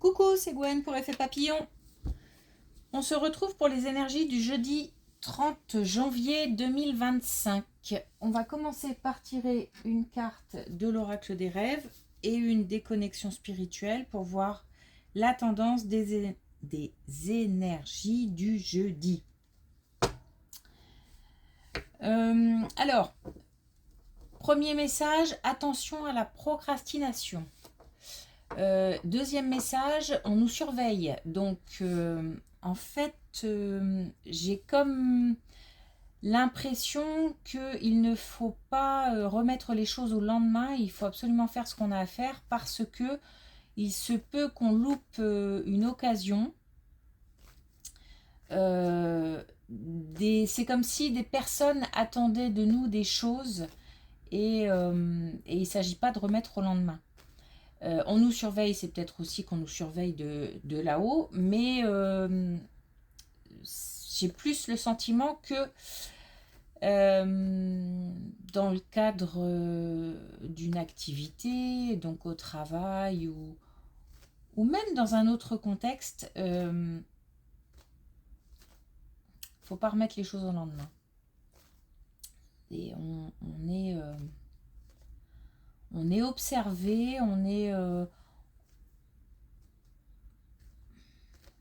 Coucou, c'est Gwen pour Effet Papillon. On se retrouve pour les énergies du jeudi 30 janvier 2025. On va commencer par tirer une carte de l'oracle des rêves et une déconnexion spirituelle pour voir la tendance des énergies du jeudi. Alors, premier message, attention à la procrastination. Deuxième message, on nous surveille. Donc, en fait, j'ai comme l'impression qu'il ne faut pas remettre les choses au lendemain. Il faut absolument faire ce qu'on a à faire parce que il se peut qu'on loupe une occasion. C'est comme si des personnes attendaient de nous des choses et il ne s'agit pas de remettre au lendemain. On nous surveille, c'est peut-être aussi qu'on nous surveille de là-haut, mais j'ai plus le sentiment que dans le cadre d'une activité, donc au travail ou même dans un autre contexte, faut pas remettre les choses au lendemain. Et on est observé,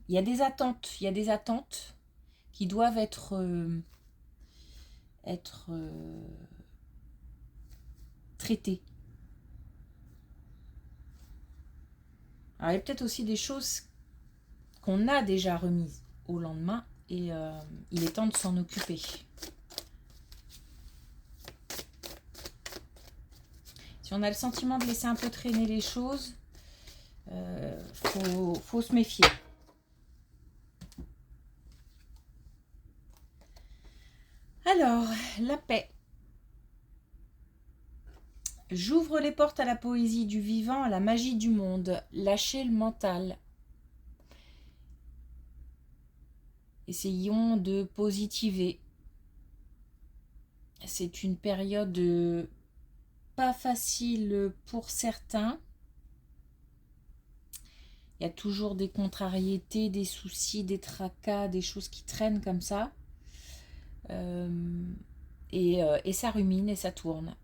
il y a des attentes qui doivent être traitées. Alors, il y a peut-être aussi des choses qu'on a déjà remises au lendemain et il est temps de s'en occuper. Si on a le sentiment de laisser un peu traîner les choses, faut se méfier. Alors, la paix. J'ouvre les portes à la poésie du vivant, à la magie du monde. Lâchez le mental. Essayons de positiver. C'est une période pas facile pour certains. Il y a toujours des contrariétés, des soucis, des tracas, des choses qui traînent comme ça. Et ça rumine et ça tourne.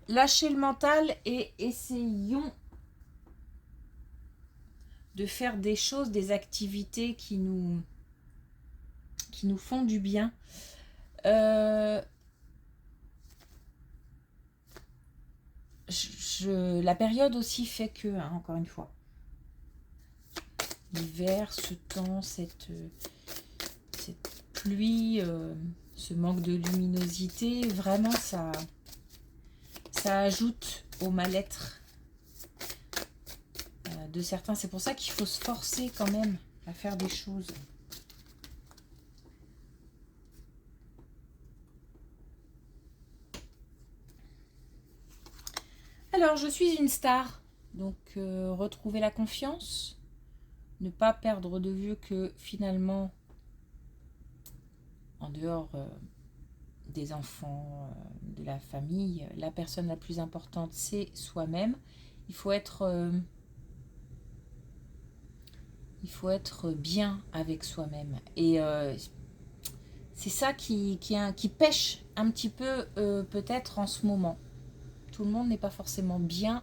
Lâchez le mental et essayons de faire des choses, des activités qui nous font du bien. La période aussi fait que, encore une fois, l'hiver, ce temps, cette pluie, ce manque de luminosité, vraiment ça ajoute au mal-être de certains. C'est pour ça qu'il faut se forcer quand même à faire des choses. Alors, je suis une star, donc retrouver la confiance, ne pas perdre de vue que finalement, en dehors des enfants, de la famille, la personne la plus importante, c'est soi-même. Il faut être bien avec soi-même. Et c'est ça qui pêche un petit peu peut-être en ce moment. Tout le monde n'est pas forcément bien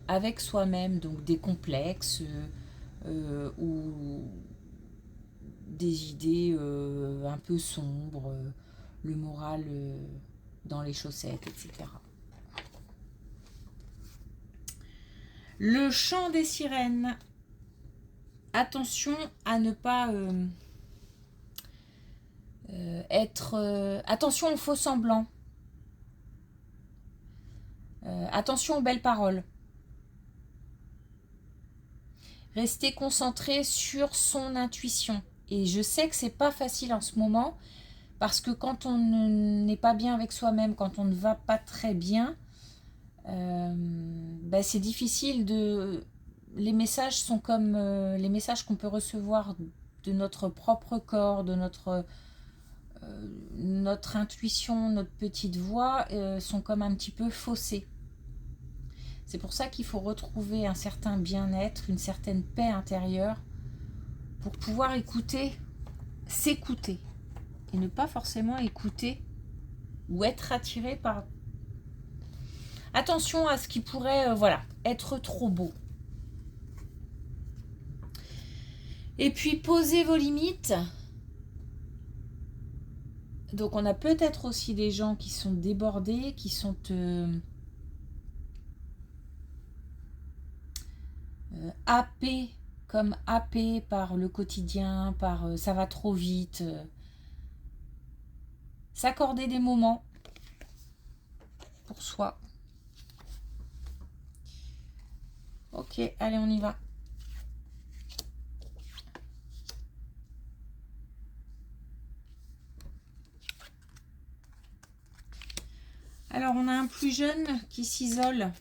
avec soi-même, donc des complexes ou des idées un peu sombres, le moral dans les chaussettes, etc. Le chant des sirènes. Attention à ne pas attention aux faux semblants. Attention aux belles paroles. Rester concentré sur son intuition. Et je sais que c'est pas facile en ce moment parce que quand on n'est pas bien avec soi-même, quand on ne va pas très bien, c'est difficile de... Les messages sont comme les messages qu'on peut recevoir de notre propre corps, de notre intuition, notre petite voix sont comme un petit peu faussés. C'est pour ça qu'il faut retrouver un certain bien-être, une certaine paix intérieure pour pouvoir écouter, s'écouter et ne pas forcément écouter ou être attiré par... Attention à ce qui pourrait voilà, être trop beau. Et puis posez vos limites. Donc on a peut-être aussi des gens qui sont débordés, qui sont happés, comme happés par le quotidien, par ça va trop vite. S'accorder des moments pour soi. Ok, allez, on y va. Alors, on a un plus jeune qui s'isole.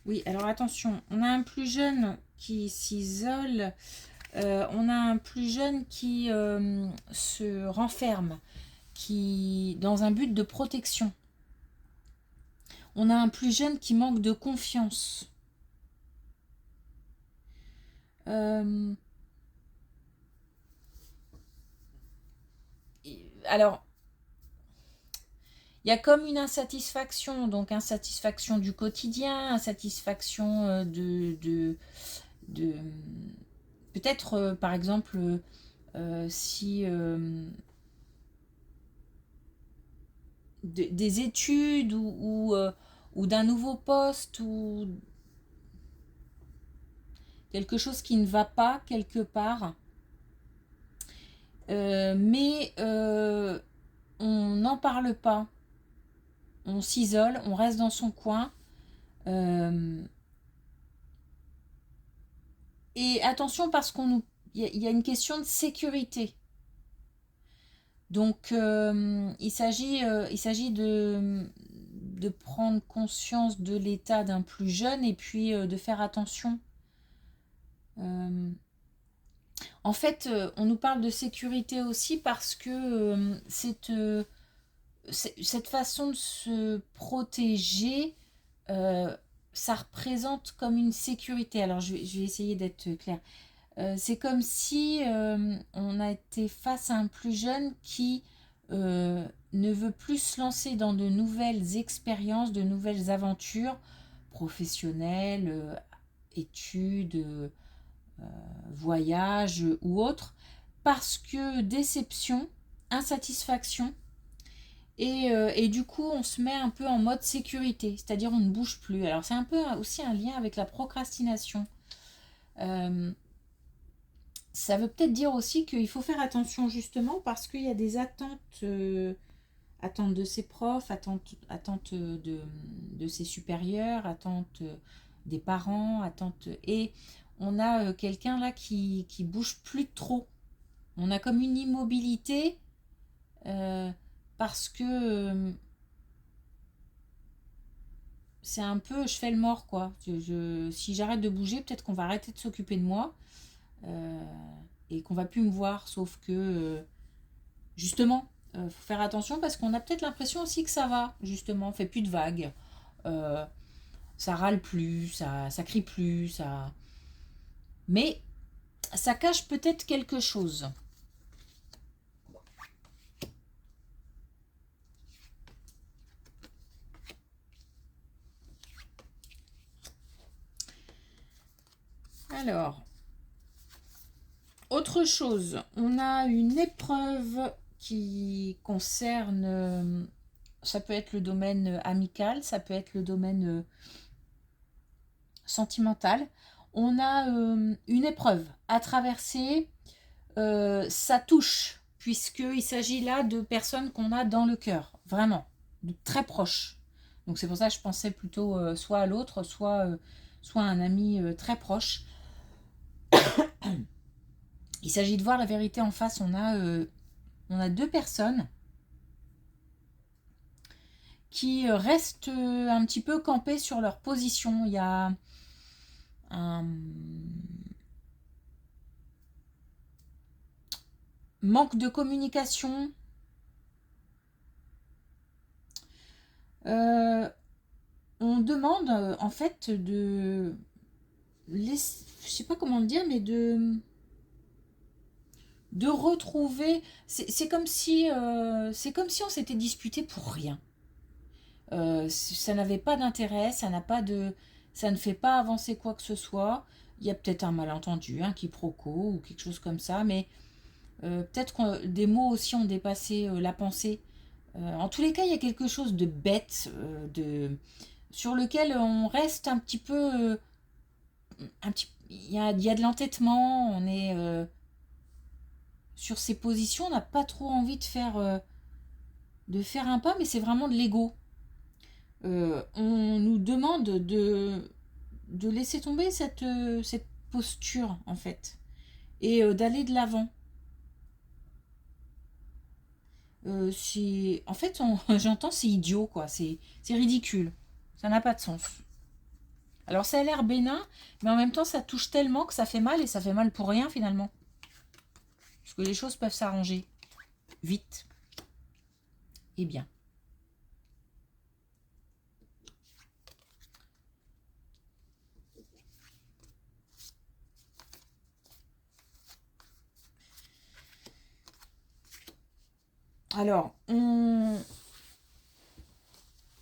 Oui, alors attention, on a un plus jeune qui s'isole. On a un plus jeune qui se renferme, qui dans un but de protection. On a un plus jeune qui manque de confiance. Alors, il y a comme une insatisfaction, donc insatisfaction du quotidien, insatisfaction de peut-être, par exemple, si des études ou d'un nouveau poste ou quelque chose qui ne va pas quelque part, mais on n'en parle pas, on s'isole, on reste dans son coin. Et attention parce il y a une question de sécurité. Donc il s'agit de prendre conscience de l'état d'un plus jeune et puis de faire attention. En fait, on nous parle de sécurité aussi parce que cette façon de se protéger, ça représente comme une sécurité. Alors, je vais essayer d'être claire. C'est comme si on a été face à un plus jeune qui ne veut plus se lancer dans de nouvelles expériences, de nouvelles aventures professionnelles, études, voyages ou autres, parce que déception, insatisfaction, et du coup on se met un peu en mode sécurité, c'est-à-dire on ne bouge plus. Alors c'est un peu aussi un lien avec la procrastination. Ça veut peut-être dire aussi qu'il faut faire attention justement parce qu'il y a des attentes, attentes de ses profs, attentes de ses supérieurs, attentes des parents, attentes... Et on a quelqu'un là qui bouge plus trop. On a comme une immobilité parce que c'est un peu je fais le mort quoi. Si j'arrête de bouger, peut-être qu'on va arrêter de s'occuper de moi. Et qu'on va plus me voir, sauf que justement, faut faire attention parce qu'on a peut-être l'impression aussi que ça va, justement, on fait plus de vagues, ça râle plus, ça crie plus, mais ça cache peut-être quelque chose. Alors, autre chose, on a une épreuve qui concerne, ça peut être le domaine amical, ça peut être le domaine sentimental. On a une épreuve à traverser, ça touche, puisqu'il s'agit là de personnes qu'on a dans le cœur, vraiment, de très proches. Donc c'est pour ça que je pensais plutôt soit à l'autre, soit à un ami très proche. Il s'agit de voir la vérité en face. On a deux personnes qui restent un petit peu campées sur leur position. Il y a un manque de communication. demande en fait je sais pas comment le dire, mais de retrouver. C'est comme si on s'était disputé pour rien. Ça n'avait pas d'intérêt, ça ne fait pas avancer quoi que ce soit. Il y a peut-être un malentendu, un quiproquo ou quelque chose comme ça, mais peut-être que des mots aussi ont dépassé la pensée. En tous les cas, il y a quelque chose de bête, sur lequel on reste un petit peu, il y a de l'entêtement. On est sur ces positions, on n'a pas trop envie de faire un pas, mais c'est vraiment de l'ego. On nous demande de laisser tomber cette posture, en fait, et d'aller de l'avant. En fait, j'entends c'est idiot, quoi. C'est ridicule. Ça n'a pas de sens. Alors, ça a l'air bénin, mais en même temps, ça touche tellement que ça fait mal, et ça fait mal pour rien, finalement. Parce que les choses peuvent s'arranger vite et bien. Alors, on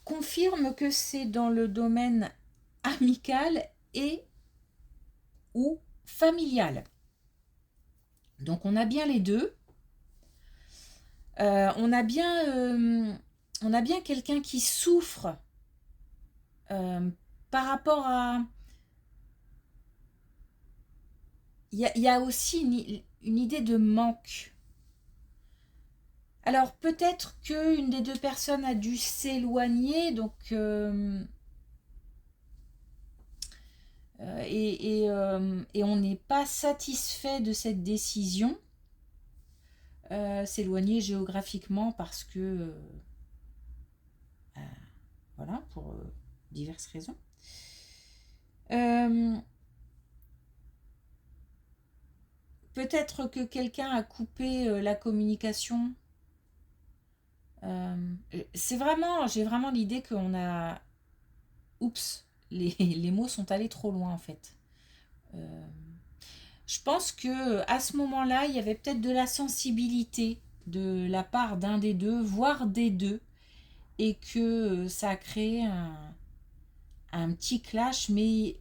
confirme que c'est dans le domaine amical et ou familial. Donc, on a bien les deux. On a bien quelqu'un qui souffre par rapport à... Il y a aussi une idée de manque. Alors peut-être qu'une des deux personnes a dû s'éloigner, donc et on n'est pas satisfait de cette décision, s'éloigner géographiquement parce que voilà, pour diverses raisons. Peut-être que quelqu'un a coupé la communication. J'ai vraiment l'idée qu'on a... Oups, les mots sont allés trop loin en fait. Je pense que à ce moment-là, il y avait peut-être de la sensibilité de la part d'un des deux, voire des deux, et que ça a créé un petit clash. Mais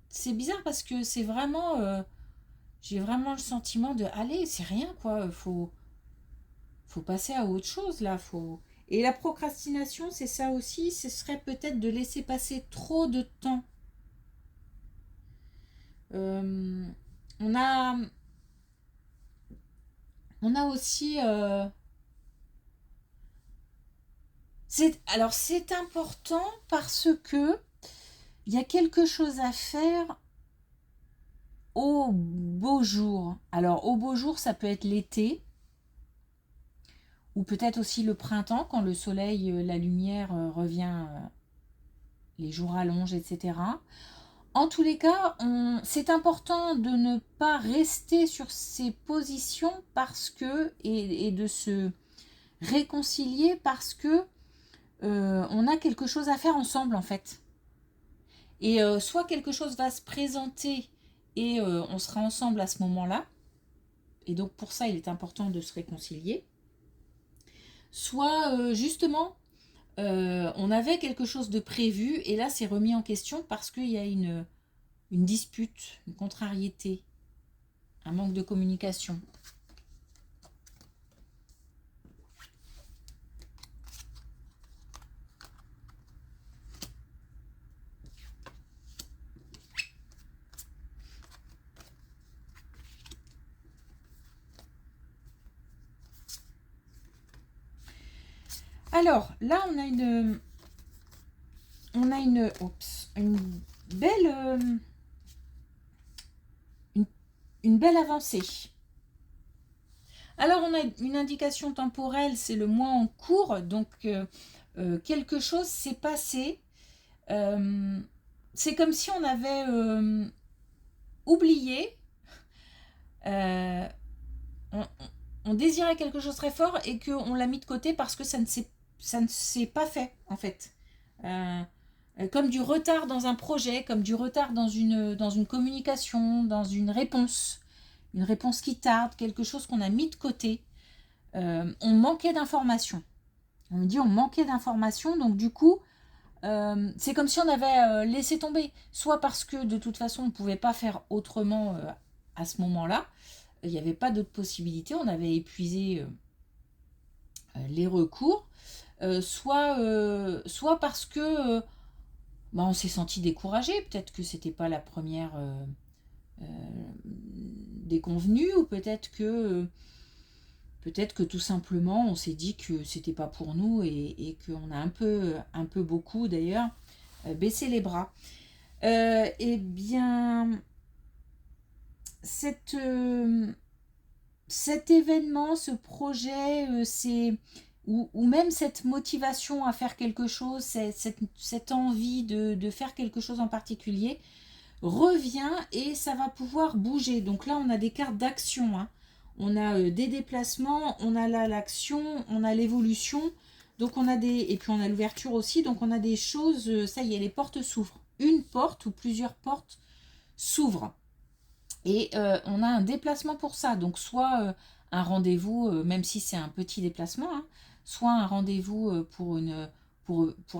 c'est bizarre parce que c'est vraiment... j'ai vraiment le sentiment de... Allez, c'est rien quoi, faut passer à autre chose là, faut... Et la procrastination, c'est ça aussi, ce serait peut-être de laisser passer trop de temps. Euh, on a, on a aussi... alors c'est important parce que il y a quelque chose à faire au beau jour. Alors au beau jour, ça peut être l'été, ou peut-être aussi le printemps, quand le soleil, la lumière revient, les jours rallongent, etc. En tous les cas, c'est important de ne pas rester sur ces positions parce que, et de se réconcilier parce que on a quelque chose à faire ensemble en fait. Et soit quelque chose va se présenter et on sera ensemble à ce moment-là, et donc pour ça il est important de se réconcilier, soit justement on avait quelque chose de prévu et là c'est remis en question parce qu'il y a une dispute, une contrariété, un manque de communication. Alors là une belle une belle avancée. Alors on a une indication temporelle, c'est le mois en cours, donc quelque chose s'est passé. C'est comme si on avait oublié, euh, on, on désirait quelque chose très fort et qu'on l'a mis de côté parce que ça ne s'est pas fait en fait. comme du retard dans un projet, comme du retard dans une communication, dans une réponse qui tarde, quelque chose qu'on a mis de côté. On manquait d'informations. On me dit on manquait d'informations, donc du coup, c'est comme si on avait laissé tomber. Soit parce que de toute façon, on ne pouvait pas faire autrement à ce moment-là. Il n'y avait pas d'autre possibilité. On avait épuisé les recours. Soit parce que bah, on s'est senti découragé. Peut-être que c'était pas la première déconvenue, ou peut-être que tout simplement on s'est dit que c'était pas pour nous, et qu'on a un peu beaucoup d'ailleurs baissé les bras. Eh bien, cet événement, ce projet, ou même cette motivation à faire quelque chose, cette envie de faire quelque chose en particulier, revient, et ça va pouvoir bouger. Donc là, on a des cartes d'action, hein. On a des déplacements, on a là l'action, on a l'évolution, donc on a et puis on a l'ouverture aussi, donc on a des choses, ça y est, les portes s'ouvrent. Une porte ou plusieurs portes s'ouvrent. Et on a un déplacement pour ça, donc soit un rendez-vous, même si c'est un petit déplacement, hein, soit un rendez-vous pour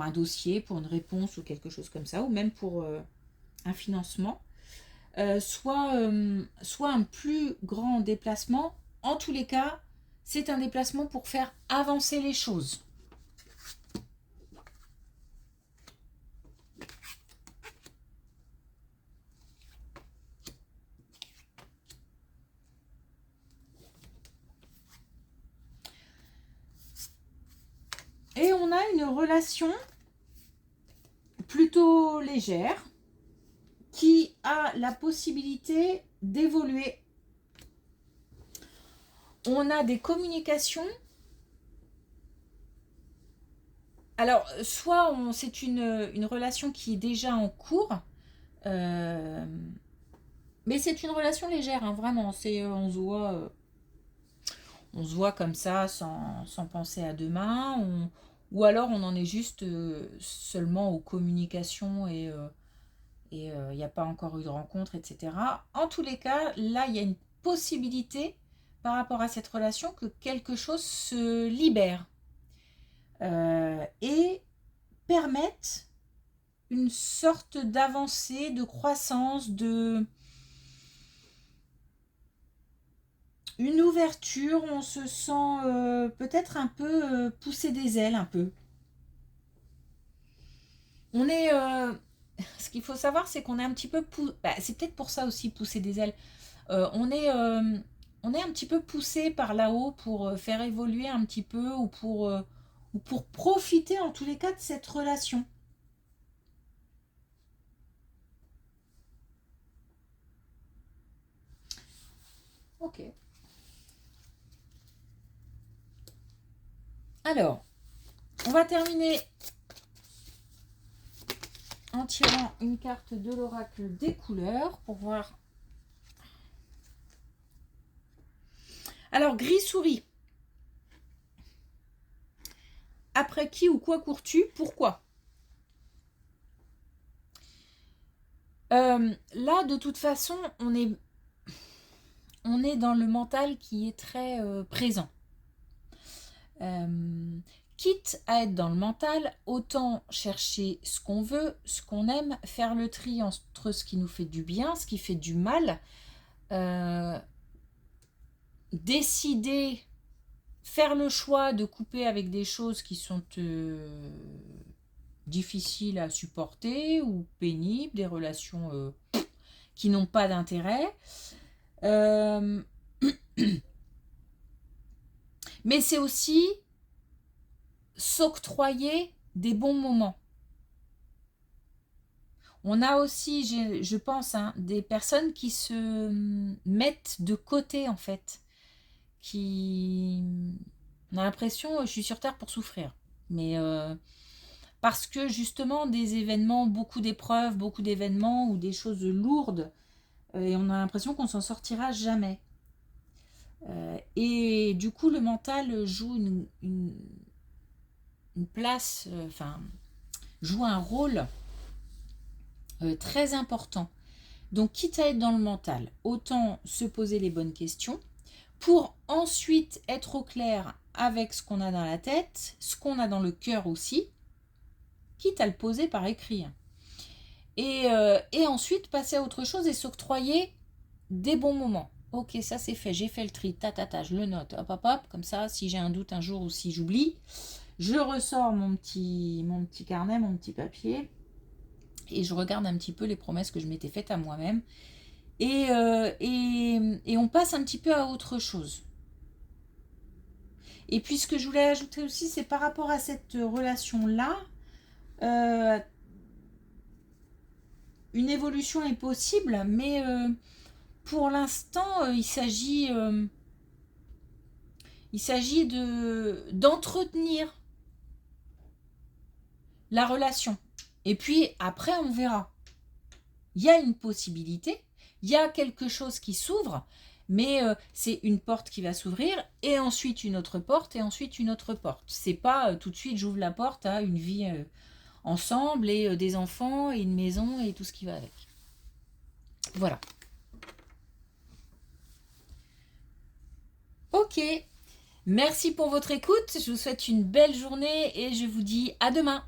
un dossier, pour une réponse ou quelque chose comme ça, ou même pour un financement. Soit un plus grand déplacement. En tous les cas, c'est un déplacement pour faire avancer les choses. Et on a une relation plutôt légère qui a la possibilité d'évoluer. On a des communications. Alors, soit c'est une relation qui est déjà en cours, mais c'est une relation légère, hein, vraiment. On se voit comme ça, sans penser à demain. Ou alors on en est juste seulement aux communications, et il n'y a pas encore eu de rencontre, etc. En tous les cas, là, il y a une possibilité par rapport à cette relation que quelque chose se libère et permette une sorte d'avancée, de croissance, une ouverture. On se sent peut-être un peu pousser des ailes, un peu. On est... ce qu'il faut savoir, c'est qu'on est un petit peu... c'est peut-être pour ça aussi, pousser des ailes. On est un petit peu poussé par là-haut pour faire évoluer un petit peu, ou pour profiter en tous les cas de cette relation. Ok. Alors, on va terminer en tirant une carte de l'oracle des couleurs pour voir. Alors, gris-souris. Après qui ou quoi cours-tu? Pourquoi? Là, de toute façon, on est dans le mental qui est très présent. Quitte à être dans le mental, autant chercher ce qu'on veut, ce qu'on aime, faire le tri entre ce qui nous fait du bien, ce qui fait du mal, décider, faire le choix de couper avec des choses qui sont difficiles à supporter ou pénibles, des relations qui n'ont pas d'intérêt. Mais c'est aussi s'octroyer des bons moments. On a aussi, je pense, hein, des personnes qui se mettent de côté, en fait. On a l'impression, je suis sur Terre pour souffrir. Mais parce que justement, des événements, beaucoup d'épreuves, beaucoup d'événements ou des choses lourdes, et on a l'impression qu'on s'en sortira jamais. Et du coup, le mental joue une place, joue un rôle Très important. Donc, quitte à être dans le mental, autant se poser les bonnes questions pour ensuite être au clair avec ce qu'on a dans la tête, ce qu'on a dans le cœur aussi, quitte à le poser par écrit. Et ensuite passer à autre chose et s'octroyer des bons moments. Ok, ça c'est fait, j'ai fait le tri, je le note, hop hop hop, comme ça, si j'ai un doute un jour ou si j'oublie, je ressors mon petit carnet, mon petit papier, et je regarde un petit peu les promesses que je m'étais faites à moi-même, et on passe un petit peu à autre chose. Et puis ce que je voulais ajouter aussi, c'est par rapport à cette relation-là, une évolution est possible, mais pour l'instant, il s'agit d'entretenir la relation. Et puis après, on verra. Il y a une possibilité, il y a quelque chose qui s'ouvre, mais c'est une porte qui va s'ouvrir, et ensuite une autre porte, et ensuite une autre porte. C'est pas tout de suite j'ouvre la porte à une vie ensemble, et des enfants, et une maison, et tout ce qui va avec. Voilà. Ok. Merci pour votre écoute. Je vous souhaite une belle journée et je vous dis à demain.